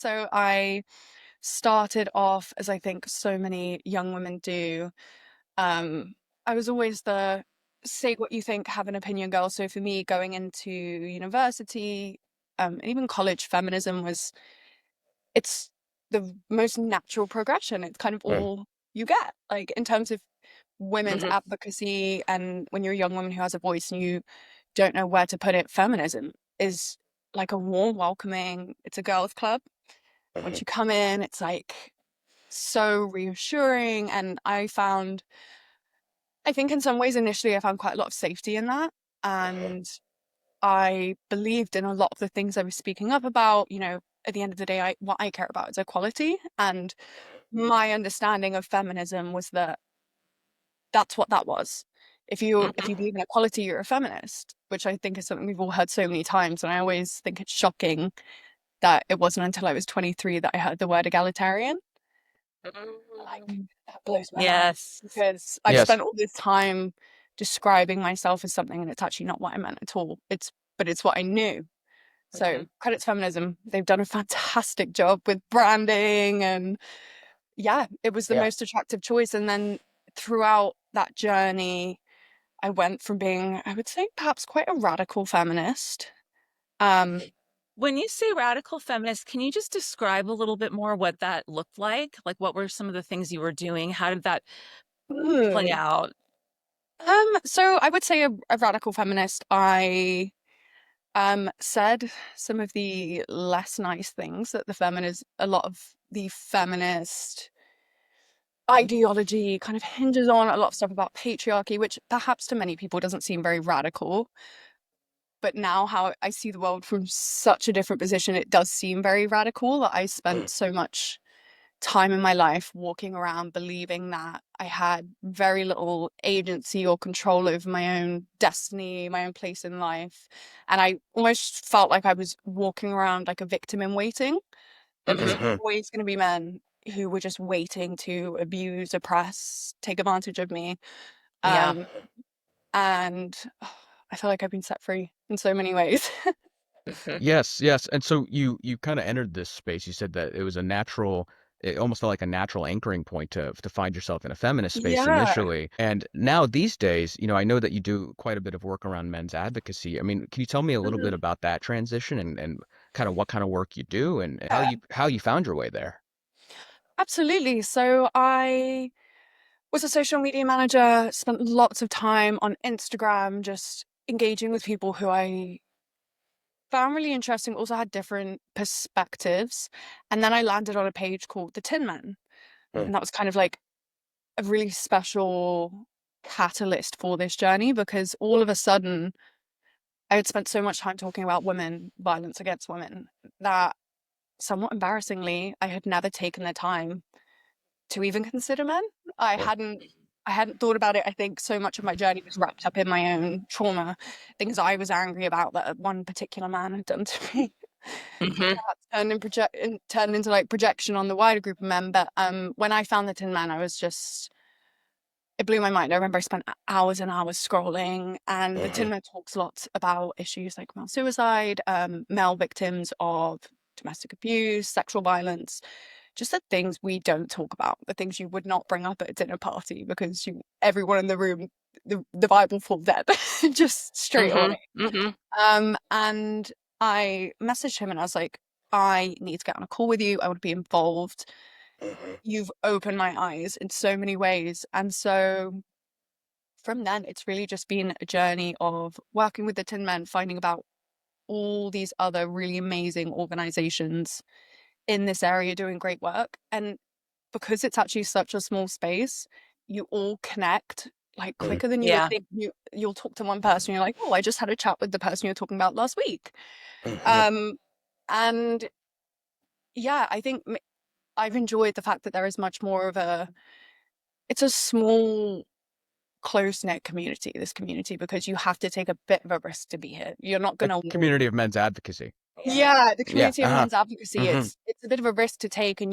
So I started off, as I think so many young women do. Um, I was always the say what you think, have an opinion girl. So for me, going into university, and even college, feminism was it's the most natural progression. It's kind of Mm, all you get, like in terms of women's mhm, advocacy, and when you're a young woman who has a voice and you don't know where to put it, feminism is like a warm welcoming. It's a girls' club. Once mhm, you come in, it's like so reassuring. And I think in some ways initially I found quite a lot of safety in that. mhm, And I believed in a lot of the things I was speaking up about. At the end of the day, what I care about is equality. And my understanding of feminism was that that's what that was. If you mhm. believe in equality, you're a feminist, which I think is something we've all heard so many times. And I always think it's shocking that it wasn't until I was 23 that I heard the word egalitarian. Like, Mm. that blows my mind Yes. because I've Yes. spent all this time describing myself as something and it's actually not what I meant at all. But it's what I knew. So Mhm. credits feminism. They've done a fantastic job with branding, and yeah, it was the Yeah. most attractive choice. And then throughout that journey, I went from being, I would say, perhaps quite a radical feminist. Um, When you say radical feminist, can you just describe a little bit more what that looked like? Like, what were some of the things you were doing? How did that play hmm. out? So I would say a radical feminist. I said some of the less nice things that a lot of the feminist ideology kind of hinges on, a lot of stuff about patriarchy, which perhaps to many people doesn't seem very radical. But now, how I see the world from such a different position, it does seem very radical. That I Mm, spent so much time in my life walking around believing that I had very little agency or control over my own destiny, my own place in life. And I almost felt like I was walking around like a victim in waiting, that there's mhm. always going to be men who were just waiting to abuse, oppress, take advantage of me. Yeah. Um, and I feel like I've been set free in so many ways. Mhm. Yes, yes. And so you kind of entered this space. You said that it almost felt like a natural anchoring point to find yourself in a feminist space Yeah. initially. And now these days, I know that you do quite a bit of work around men's advocacy. I mean, can you tell me a little bit Mhm. about that transition and kind of what kind of work you do and how Yeah, you found your way there? absolutely. So I was a social media manager, spent lots of time on Instagram just engaging with people who I found really interesting, also had different perspectives. And then I landed on a page called TheTinMen. Mm, And that was kind of like a really special catalyst for this journey because all of a sudden I had spent so much time talking about women, violence against women, that somewhat embarrassingly, I had never taken the time to even consider men. I mm, hadn't I hadn't thought about it. I think so much of my journey was wrapped up in my own trauma, things I was angry about that one particular man had done to me. mhm, Turned into like projection on the wider group of men. But when I found the Tin Man, it blew my mind. I remember I spent hours and hours scrolling, and the mhm, Tin Man talks a lot about issues like male suicide, male victims of domestic abuse, sexual violence, just the things we don't talk about, the things you would not bring up at a dinner party because everyone in the room, the Bible falls dead just straight mhm, away. mhm, And I messaged him and I was like, I need to get on a call with you. I want to be involved. mhm, You've opened my eyes in so many ways. And so from then, it's really just been a journey of working with the Tin Men, finding about all these other really amazing organizations in this area doing great work. And because it's actually such a small space, you all connect like mm, quicker than you would yeah. think. You'll talk to one person, you're like, oh, I just had a chat with the person you were talking about last week. Mhm, Um, and yeah, I've enjoyed the fact that there is much more of it's a small, close knit community, this community, because you have to take a bit of a risk to be here. You're not A gonna community win. of men's advocacy. yeah. Yeah, the Yeah. community of Uh-huh. men's advocacy, Mhm, it's a bit of a risk to take, and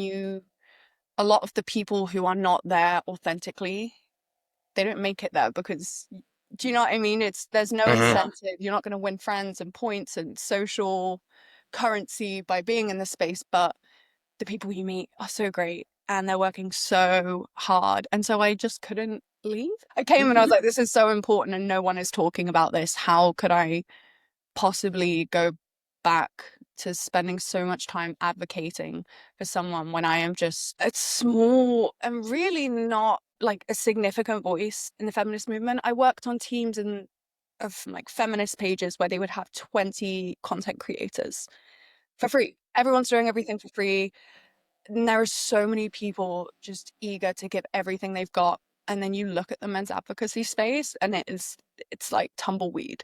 a lot of the people who are not there authentically, they don't make it there because, do you know what I mean? There's no mhm, incentive. You're not going to win friends and points and social currency by being in this space, but the people you meet are so great and they're working so hard. And so I just couldn't leave. I came and I was like, this is so important and no one is talking about this. How could I possibly go back to spending so much time advocating for someone when I am just a small and really not like a significant voice in the feminist movement? I worked on teams of like feminist pages where they would have 20 content creators for free. Everyone's doing everything for free. And there are so many people just eager to give everything they've got. And then you look at the men's advocacy space and it's like tumbleweed.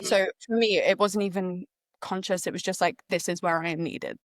So for me, it wasn't even conscious. It was just like, this is where I am needed.